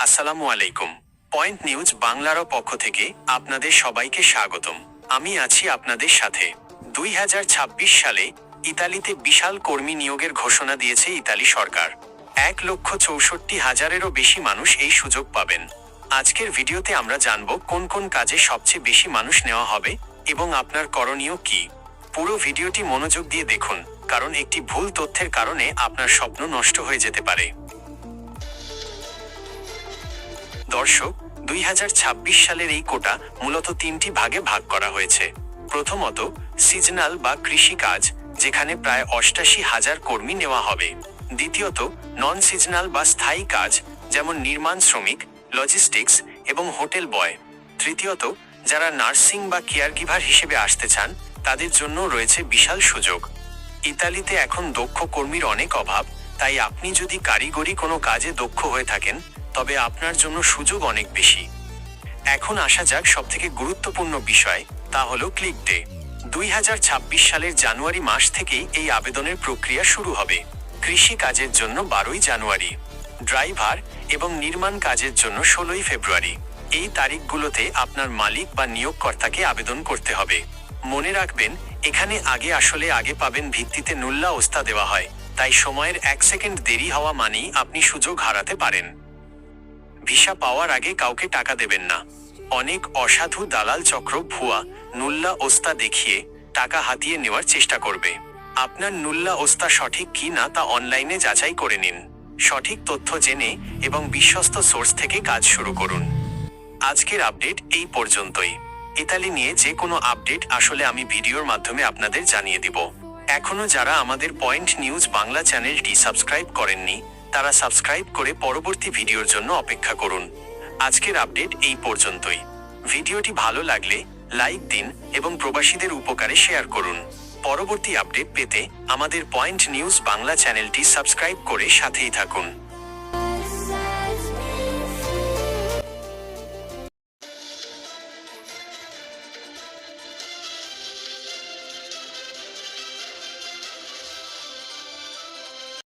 আসসালামু আলাইকুম। Point news বাংলার পক্ষ থেকে আপনাদের সবাইকে স্বাগতম। আমি আছি আপনাদের সাথে। 2026 সালে ইতালিতে বিশাল কর্মী নিয়োগের ঘোষণা দিয়েছে ইতালি সরকার। 1,64,000-এরও বেশি মানুষ এই সুযোগ পাবেন। আজকের ভিডিওতে আমরা জানব কোন কোন কাজে সবচেয়ে বেশি মানুষ নেওয়া হবে এবং আপনার করণীয় কি। পুরো ভিডিওটি মনোযোগ দিয়ে দেখুন, কারণ একটি ভুল তথ্যের কারণে আপনার স্বপ্ন নষ্ট হয়ে যেতে পারে। দর্শক, 2026 সালের এই কোটা মূলত তিনটি ভাগে ভাগ করা হয়েছে। প্রথমত, সিজনাল বা কৃষি কাজ, যেখানে প্রায় 88,000 কর্মী নেওয়া হবে। দ্বিতীয়ত, নন সিজনাল বা স্থায়ী কাজ, যেমন নির্মাণ শ্রমিক, লজিস্টিক্স এবং হোটেল বয়। তৃতীয়ত, যারা নার্সিং বা কেয়ারগিভার হিসেবে আসতে চান, তাদের জন্য রয়েছে বিশাল সুযোগ। ইতালিতে এখন দক্ষ কর্মীর অনেক অভাব, তাই আপনি যদি কারিগরি কোনো কাজে দক্ষ হয়ে থাকেন, তবে আপনার জন্য সুযোগ অনেক বেশি। এখন আসা যাক সবথেকে গুরুত্বপূর্ণ বিষয়, তা হলো ক্লিক ডে। 2026 সালের জানুয়ারি মাস থেকেই এই আবেদনের প্রক্রিয়া শুরু হবে। কৃষি কাজের জন্য 12ই জানুয়ারি, ড্রাইভার এবং নির্মাণ কাজের জন্য 16ই ফেব্রুয়ারি। এই তারিখগুলোতে আপনার মালিক বা নিয়োগকর্তাকে আবেদন করতে হবে। মনে রাখবেন, এখানে আগে পাবেন ভিত্তিতে নুল্লা ওস্তা দেওয়া হয়, তাই সময়ের 1 সেকেন্ড দেরি হওয়া মানেই আপনি সুযোগ হারাতে পারেন। ভিসা পাওয়ার আগে কাউকে টাকা দেবেন না। অনেক অসাধু দালাল চক্র ভুয়া নুল্লা ওস্তা দেখিয়ে টাকা হাতিয়ে নেওয়ার চেষ্টা করবে। আপনার নুল্লা ওস্তা সঠিক কি না তা অনলাইনে যাচাই করে নিন। সঠিক তথ্য জেনে এবং বিশ্বস্ত সোর্স থেকে কাজ শুরু করুন। আজকের আপডেট এই পর্যন্তই। ইতালি নিয়ে যে কোনো আপডেট আসলে আমি ভিডিওর মাধ্যমে আপনাদের জানিয়ে দিব। এখনো যারা আমাদের পয়েন্ট নিউজ বাংলা চ্যানেলটি সাবস্ক্রাইব করেননি, তারা সাবস্ক্রাইব করে পরবর্তী ভিডিওর জন্য অপেক্ষা করুন। আজকের আপডেট এই পর্যন্তই। ভিডিওটি ভালো লাগলে লাইক দিন এবং প্রবাসীদের উপকারে শেয়ার করুন। পরবর্তী আপডেট পেতে আমাদের পয়েন্ট নিউজ বাংলা চ্যানেলটি সাবস্ক্রাইব করে সাথেই থাকুন।